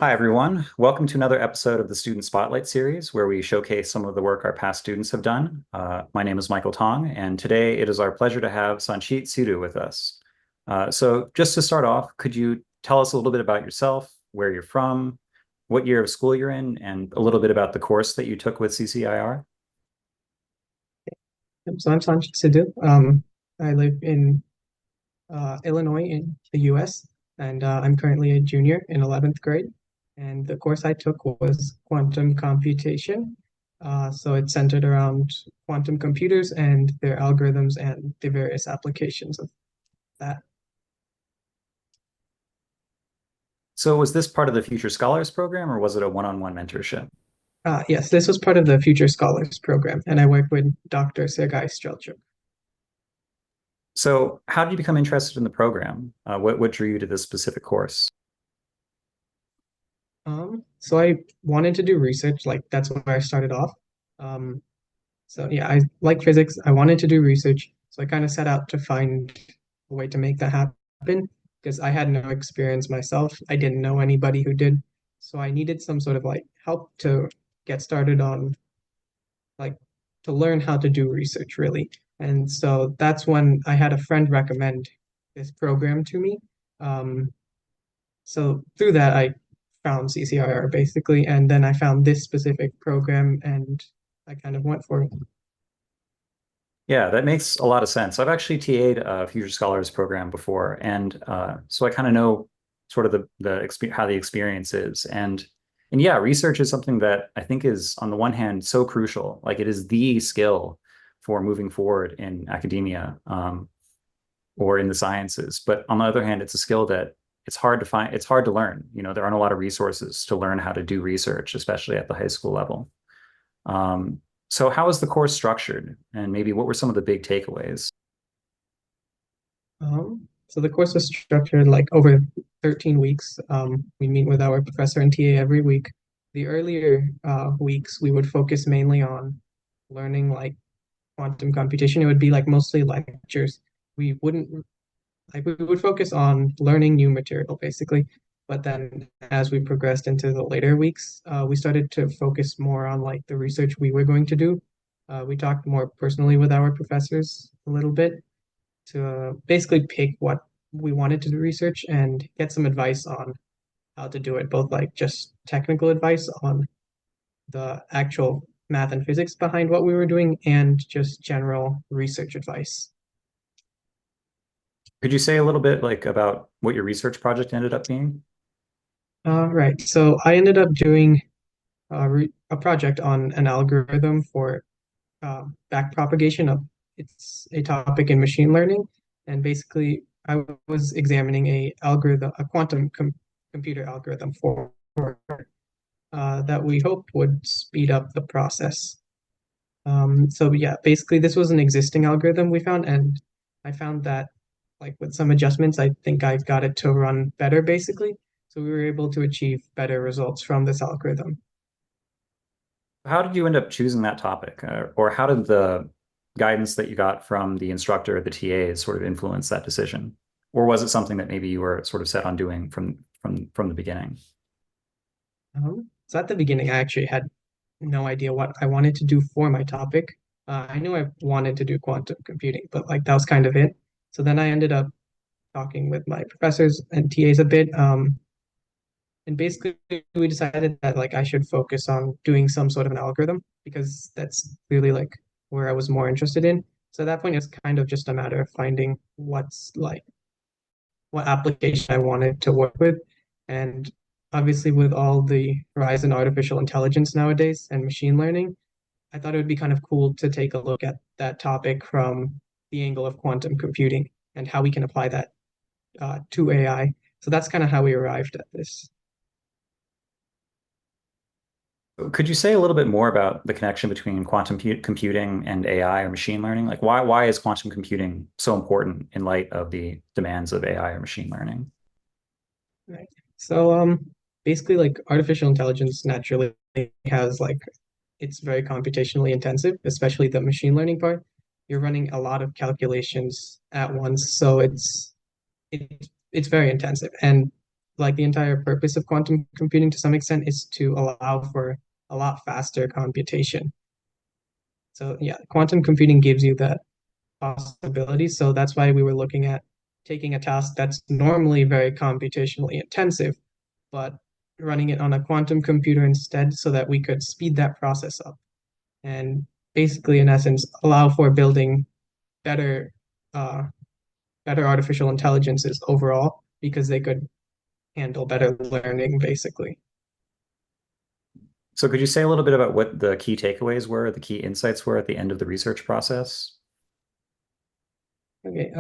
Hi, everyone. Welcome to another episode of the Student Spotlight series, where we showcase some of the work our past students have done. My name is Michael Tong, and today it is our pleasure to have Sanchit Sidhu with us. So just to start off, could you tell us a little bit about yourself, where you're from, what year of school you're in, and a little bit about the course that you took with CCIR? So I'm Sanchit Sidhu. I live in Illinois in the US, and I'm currently a junior in 11th grade. And the course I took was quantum computation. So it's centered around quantum computers and their algorithms and the various applications of that. So was this part of the Future Scholars program, or was it a one-on-one mentorship? Yes, this was part of the Future Scholars program, and I work with Dr. Sergei Strelchuk. So how did you become interested in the program? What drew you to this specific course? So I wanted to do research, like that's where I started off. Um, So yeah, I like physics. I wanted to do research. So I kind of set out to find a way to make that happen because I had no experience myself. I didn't know anybody who did. So I needed some sort of like help to get started on like to learn how to do research really. And so that's when I had a friend recommend this program to me. Um, so through that, I found CCIR basically, and then I found this specific program and I kind of went for it. Yeah, that makes a lot of sense. I've actually TA'd a Future Scholars program before, and so I kind of know sort of how the experience is. And yeah, research is something that I think is on the one hand so crucial, like it is the skill for moving forward in academia or in the sciences. But on the other hand, it's a skill that it's hard to find, it's hard to learn. You know, there aren't a lot of resources to learn how to do research, especially at the high school level. So how is the course structured? And maybe what were some of the big takeaways? So the course was structured like over 13 weeks. We meet with our professor and TA every week. The earlier weeks, we would focus mainly on learning like quantum computation. It would be like mostly lectures. We wouldn't like we would focus on learning new material basically. But then as we progressed into the later weeks, we started to focus more on like the research we were going to do. We talked more personally with our professors a little bit to basically pick what we wanted to do research and get some advice on how to do it, both like just technical advice on the actual math and physics behind what we were doing and just general research advice. Could you say a little bit like about what your research project ended up being? Right. So I ended up doing a project on an algorithm for backpropagation of it's a topic in machine learning, and basically I was examining a quantum computer algorithm for that we hoped would speed up the process. So yeah, basically this was an existing algorithm we found, and I found that like with some adjustments, I think I got it to run better basically. So we were able to achieve better results from this algorithm. How did you end up choosing that topic? Or how did the guidance that you got from the instructor, the TAs, sort of influence that decision? Or was it something that maybe you were sort of set on doing from the beginning? So at the beginning, I actually had no idea what I wanted to do for my topic. I knew I wanted to do quantum computing, but like that was kind of it. So then I ended up talking with my professors and TAs a bit. And basically we decided that like I should focus on doing some sort of an algorithm because that's clearly like where I was more interested in. So at that point, it's kind of just a matter of finding what application I wanted to work with. And obviously, with all the rise in artificial intelligence nowadays and machine learning, I thought it would be kind of cool to take a look at that topic from the angle of quantum computing and how we can apply that to AI. So that's kind of how we arrived at this. Could you say a little bit more about the connection between computing and AI or machine learning? Like why is quantum computing so important in light of the demands of AI or machine learning? Right. So basically like artificial intelligence naturally has like it's very computationally intensive, especially the machine learning part. You're running a lot of calculations at once, so it's very intensive. And like the entire purpose of quantum computing to some extent is to allow for a lot faster computation. So yeah, quantum computing gives you that possibility. So that's why we were looking at taking a task that's normally very computationally intensive, but running it on a quantum computer instead so that we could speed that process up and basically, in essence, allow for building better uh, better artificial intelligences overall because they could handle better learning, basically. So could you say a little bit about what the key takeaways were, the key insights were at the end of the research process? Okay.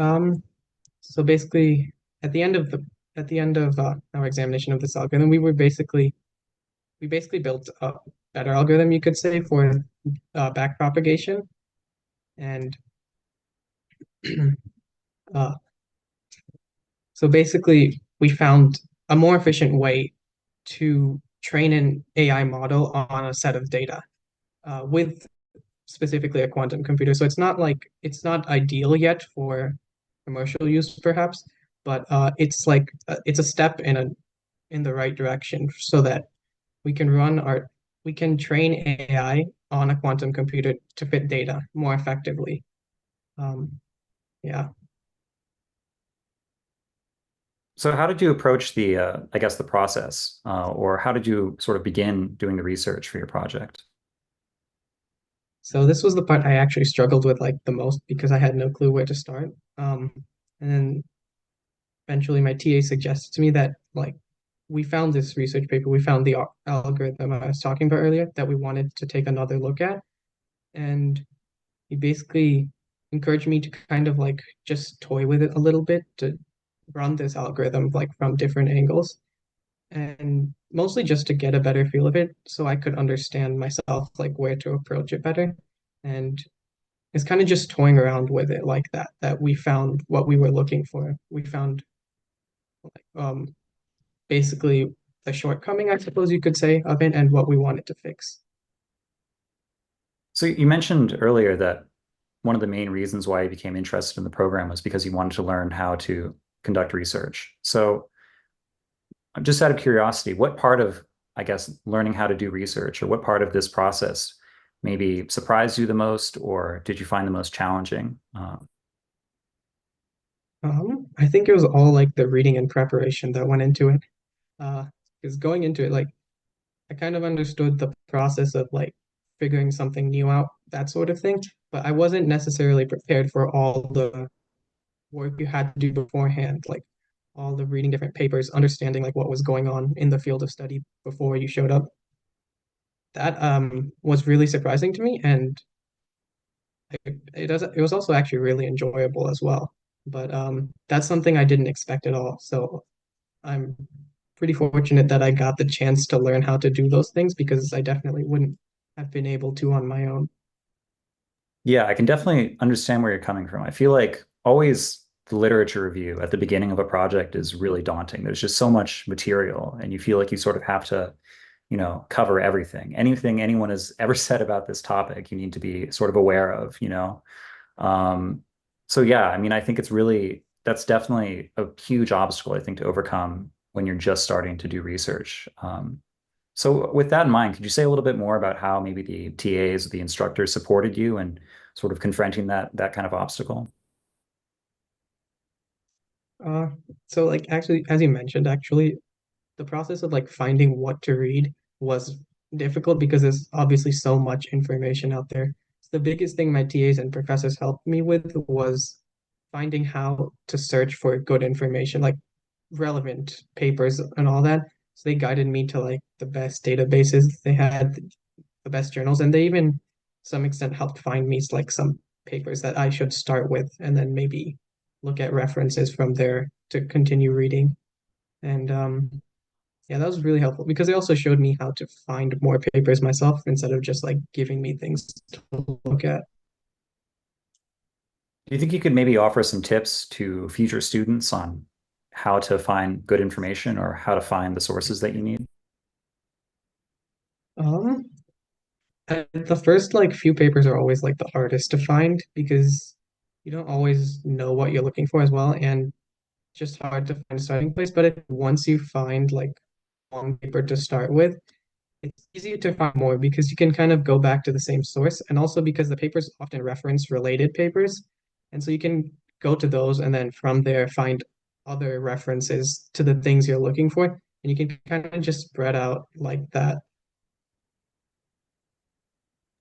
So basically, at the end of our examination of this algorithm, we basically built a better algorithm, you could say, for backpropagation, and uh, so basically, we found a more efficient way to train an AI model on a set of data with specifically a quantum computer. So it's not ideal yet for commercial use, perhaps, but it's a step in the right direction so that we can we can train AI on a quantum computer to fit data more effectively. Um, yeah. So how did you approach the, I guess, the process, or how did you sort of begin doing the research for your project? So this was the part I actually struggled with like the most because I had no clue where to start. And then eventually my TA suggested to me that like we found this research paper, we found the algorithm I was talking about earlier that we wanted to take another look at. And he basically encouraged me to kind of like just toy with it a little bit to run this algorithm like from different angles and mostly just to get a better feel of it so I could understand myself like where to approach it better. And it's kind of just toying around with it like that we found what we were looking for. We found um basically the shortcoming, I suppose you could say, of it and what we wanted to fix. So you mentioned earlier that one of the main reasons why you became interested in the program was because you wanted to learn how to conduct research. So I'm just out of curiosity, what part of, I guess, learning how to do research or what part of this process maybe surprised you the most or did you find the most challenging? I think it was all like the reading and preparation that went into it. Because going into it, like I kind of understood the process of like figuring something new out, that sort of thing, but I wasn't necessarily prepared for all the work you had to do beforehand, like all the reading different papers, understanding like what was going on in the field of study before you showed up. That was really surprising to me, and it was also actually really enjoyable as well. But that's something I didn't expect at all. So I'm pretty fortunate that I got the chance to learn how to do those things because I definitely wouldn't have been able to on my own. Yeah, I can definitely understand where you're coming from. I feel like always the literature review at the beginning of a project is really daunting. There's just so much material, and you feel like you sort of have to, cover everything. Anything anyone has ever said about this topic, you need to be sort of aware of. Um, so yeah, I mean, I think that's definitely a huge obstacle, I think, to overcome when you're just starting to do research. So with that in mind, could you say a little bit more about how maybe the TAs, the instructors supported you in sort of confronting that kind of obstacle? Uh, so like actually, as you mentioned, actually, the process of like finding what to read was difficult because there's obviously so much information out there. So the biggest thing my TAs and professors helped me with was finding how to search for good information, like relevant papers and all that. So they guided me to like the best databases. They had the best journals, and they even, to some extent, helped find me like some papers that I should start with, and then maybe look at references from there to continue reading. And yeah, that was really helpful because they also showed me how to find more papers myself instead of just like giving me things to look at. Do you think you could maybe offer some tips to future students on how to find good information or how to find the sources that you need? Um, the first like few papers are always like the hardest to find because you don't always know what you're looking for as well. And just hard to find a starting place. But if once you find like one paper to start with, it's easier to find more because you can kind of go back to the same source, and also because the papers often reference related papers. And so you can go to those and then from there find other references to the things you're looking for. And you can kind of just spread out like that.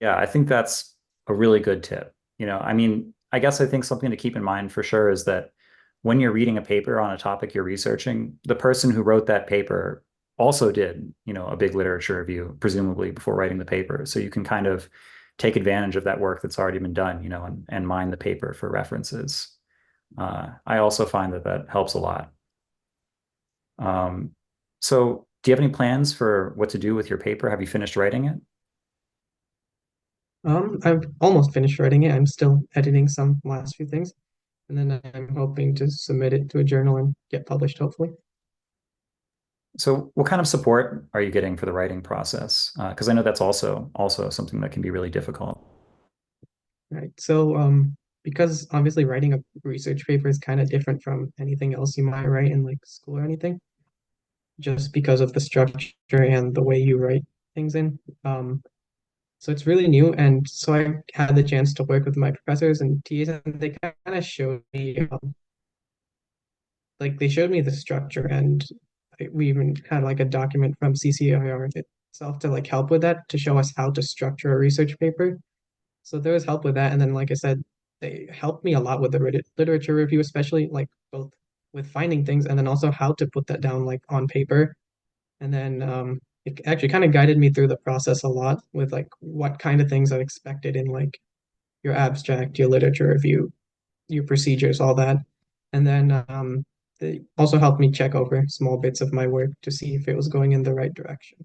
Yeah, I think that's a really good tip. I mean, I guess I think something to keep in mind for sure is that when you're reading a paper on a topic you're researching, the person who wrote that paper also did, a big literature review, presumably before writing the paper. So you can kind of take advantage of that work that's already been done, and mine the paper for references. I also find that that helps a lot. Um, so do you have any plans for what to do with your paper? Have you finished writing it? I've almost finished writing it. I'm still editing some last few things, and then I'm hoping to submit it to a journal and get published, hopefully. So what kind of support are you getting for the writing process? Because I know that's also something that can be really difficult. Right. So, because obviously writing a research paper is kind of different from anything else you might write in like school or anything, just because of the structure and the way you write things in. So it's really new, and so I had the chance to work with my professors and TAs, and they kind of showed me, like they showed me the structure, and we even had like a document from CCIR itself to like help with that to show us how to structure a research paper. So there was help with that. And then, like I said, they helped me a lot with the literature review, especially like both with finding things and then also how to put that down like on paper. And then it actually kind of guided me through the process a lot with like what kind of things are expected in like your abstract, your literature review, your procedures, all that. And then they also helped me check over small bits of my work to see if it was going in the right direction.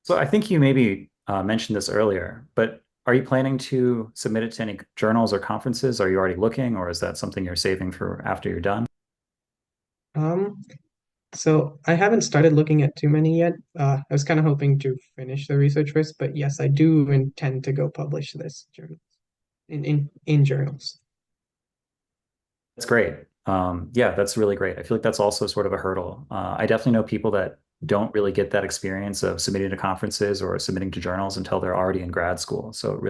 So I think you maybe mentioned this earlier, but are you planning to submit it to any journals or conferences? Are you already looking, or is that something you're saving for after you're done? Um, So I haven't started looking at too many yet. I was kind of hoping to finish the research first, but yes, I do intend to go publish this journal in journals. That's great. Yeah, that's really great. I feel like that's also sort of a hurdle. I definitely know people that don't really get that experience of submitting to conferences or submitting to journals until they're already in grad school. So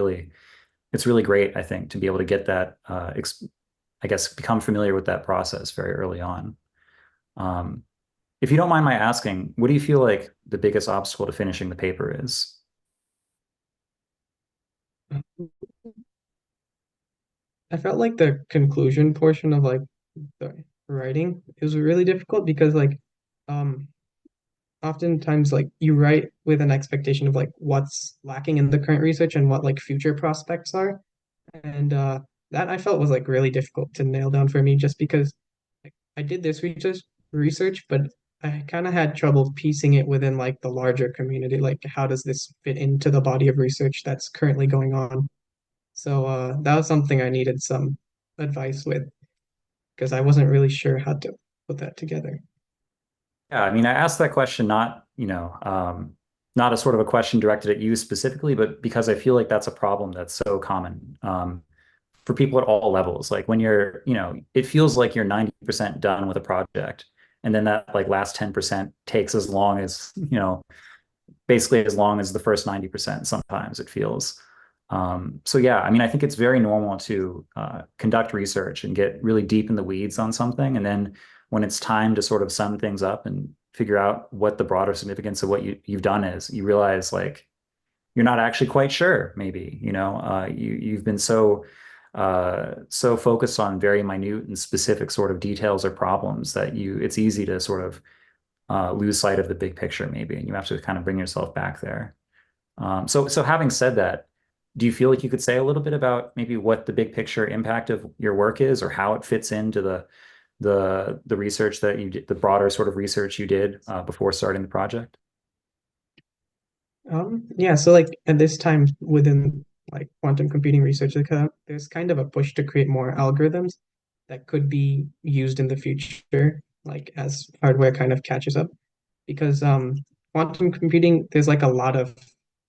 it's really great, I think, to be able to get that, I guess, become familiar with that process very early on. Um, if you don't mind my asking, what do you feel like the biggest obstacle to finishing the paper is? I felt like the conclusion portion of like the writing is really difficult because like um oftentimes like you write with an expectation of like what's lacking in the current research and what like future prospects are. And that I felt was like really difficult to nail down for me just because like, I did this research, but I kind of had trouble piecing it within like the larger community. Like, how does this fit into the body of research that's currently going on? So that was something I needed some advice with because I wasn't really sure how to put that together. Yeah, I mean, I asked that question not, not a sort of a question directed at you specifically, but because I feel like that's a problem that's so common for people at all levels. Like when you're, it feels like you're 90% done with a project, and then that like last 10% takes as long as, basically as long as the first 90% sometimes it feels. So yeah, I mean, I think it's very normal to conduct research and get really deep in the weeds on something. And then when it's time to sort of sum things up and figure out what the broader significance of what you've done is, you realize like you're not actually quite sure, maybe, you've been so focused on very minute and specific sort of details or problems that it's easy to sort of lose sight of the big picture maybe, and you have to kind of bring yourself back there. So having said that, do you feel like you could say a little bit about maybe what the big picture impact of your work is, or how it fits into the research that you did, the broader sort of research you did before starting the project? Yeah, so like at this time within like quantum computing research, there's kind of a push to create more algorithms that could be used in the future, like as hardware kind of catches up. Because quantum computing, there's like a lot of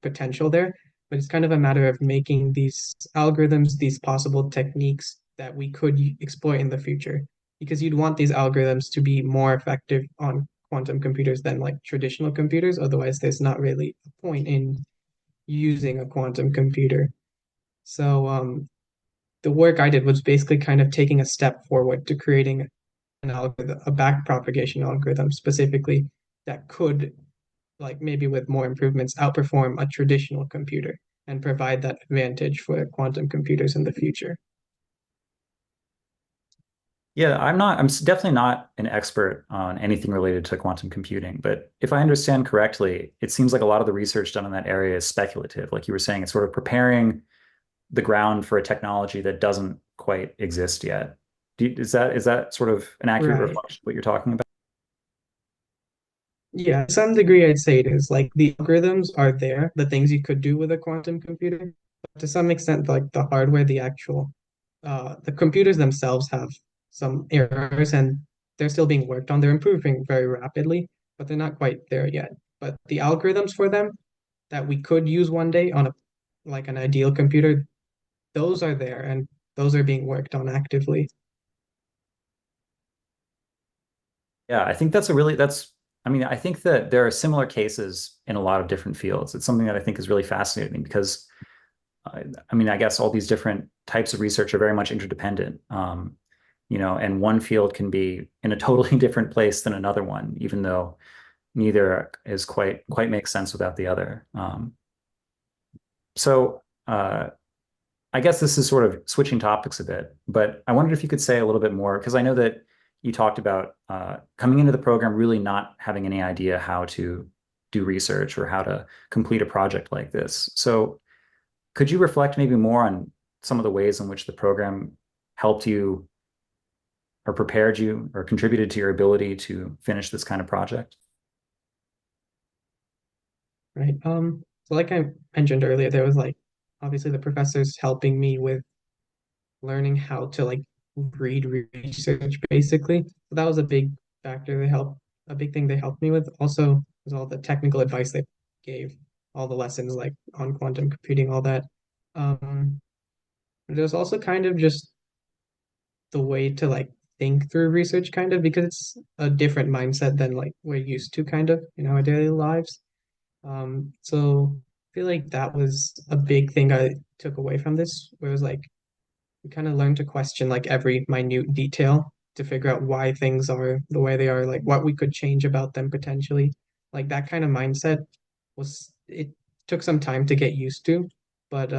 potential there, but it's kind of a matter of making these algorithms, these possible techniques that we could exploit in the future because you'd want these algorithms to be more effective on quantum computers than like traditional computers. Otherwise, there's not really a point in using a quantum computer. So the work I did was basically kind of taking a step forward to creating an algorithm, a backpropagation algorithm specifically that could, like maybe with more improvements, outperform a traditional computer and provide that advantage for quantum computers in the future. Yeah, I'm definitely not an expert on anything related to quantum computing, but if I understand correctly, it seems like a lot of the research done in that area is speculative. Like you were saying, it's sort of preparing the ground for a technology that doesn't quite exist yet. Is that sort of an accurate Right. reflection of what you're talking about? Yeah, to some degree, I'd say it is. Like the algorithms are there, the things you could do with a quantum computer. But to some extent, like the hardware, the computers themselves have some errors and they're still being worked on. They're improving very rapidly, but they're not quite there yet. But the algorithms for them that we could use one day on a like an ideal computer, those are there and those are being worked on actively. Yeah, I think I mean, I think that there are similar cases in a lot of different fields. It's something that I think is really fascinating because I mean, I guess all these different types of research are very much interdependent. And one field can be in a totally different place than another one, even though neither is quite makes sense without the other. So I guess this is sort of switching topics a bit, but I wondered if you could say a little bit more, because I know that you talked about coming into the program really not having any idea how to do research or how to complete a project like this. So could you reflect maybe more on some of the ways in which the program helped you or prepared you or contributed to your ability to finish this kind of project? Right. So like I mentioned earlier, there was like obviously the professors helping me with learning how to like read research basically. So that was a big factor a big thing they helped me with. Also was all the technical advice they gave, all the lessons like on quantum computing, all that. Um, there's also kind of just the way to like think through research kind of because it's a different mindset than like we're used to kind of in our daily lives. So I feel like that was a big thing I took away from this, where it was like we kind of learn to question like every minute detail to figure out why things are the way they are, like what we could change about them potentially. Like that kind of mindset it took some time to get used to, but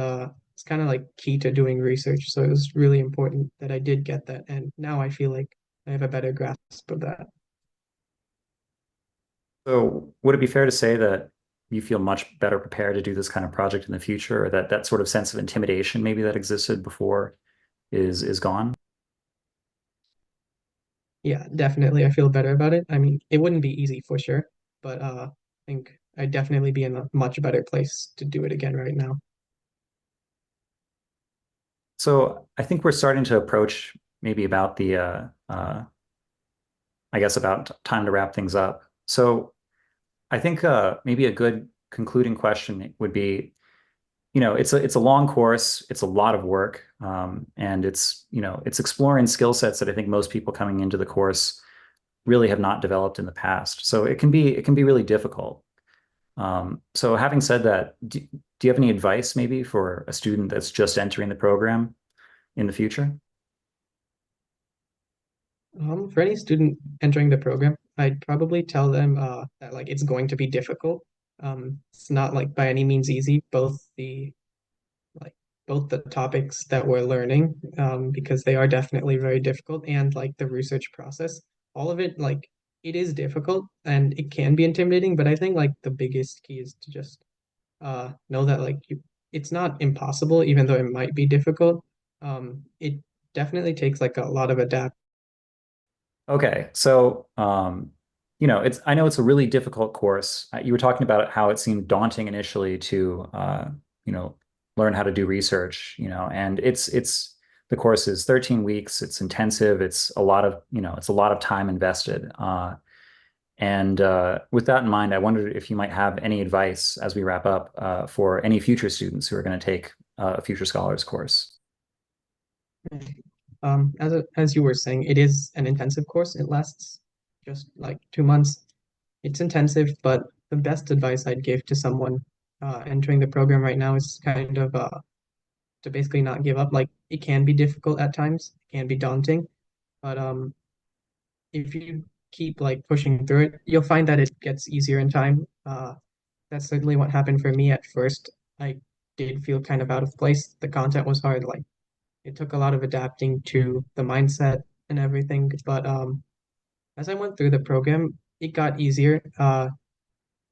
it's kind of like key to doing research. So it was really important that I did get that. And now I feel like I have a better grasp of that. So would it be fair to say that you feel much better prepared to do this kind of project in the future, or that that sort of sense of intimidation maybe that existed before is gone? Yeah, definitely. I feel better about it. I mean, it wouldn't be easy for sure, but I think I'd definitely be in a much better place to do it again right now. So I think we're starting to approach maybe about the I guess about time to wrap things up. So I think maybe a good concluding question would be, it's a long course, it's a lot of work, and it's exploring skill sets that I think most people coming into the course really have not developed in the past. So it can be really difficult. So having said that, do you have any advice maybe for a student that's just entering the program in the future? For any student entering the program, I'd probably tell them that like it's going to be difficult. It's not like by any means easy, like both the topics that we're learning, because they are definitely very difficult, and like the research process, all of it, like it is difficult and it can be intimidating, but I think like the biggest key is to just know that it's not impossible, even though it might be difficult. It definitely takes like a lot of adapt. Okay, so I know it's a really difficult course. You were talking about how it seemed daunting initially to you know, learn how to do research, and it's the course is 13 weeks. It's intensive. It's a lot of time invested. And with that in mind, I wondered if you might have any advice as we wrap up for any future students who are going to take a Future Scholars course. As you were saying, it is an intensive course. It lasts just like 2 months. It's intensive, but the best advice I'd give to someone entering the program right now is kind of to basically not give up. Like it can be difficult at times, it can be daunting, but if you keep like pushing through it, you'll find that it gets easier in time. That's certainly what happened for me at first. I did feel kind of out of place. The content was hard. Like it took a lot of adapting to the mindset and everything. But as I went through the program, it got easier. I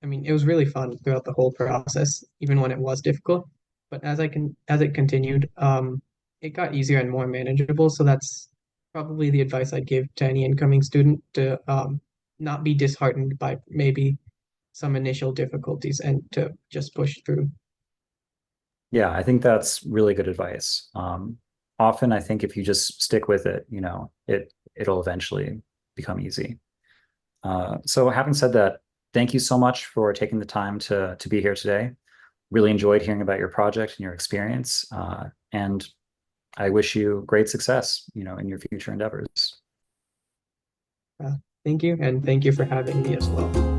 mean, it was really fun throughout the whole process, even when it was difficult. But as it continued, it got easier and more manageable. So that's probably the advice I'd give to any incoming student to not be disheartened by maybe some initial difficulties and to just push through. Yeah, I think that's really good advice. Often I think if you just stick with it, it'll eventually become easy. So having said that, thank you so much for taking the time to be here today. Really enjoyed hearing about your project and your experience. And I wish you great success, in your future endeavors. Uh, Thank you, and thank you for having me as well.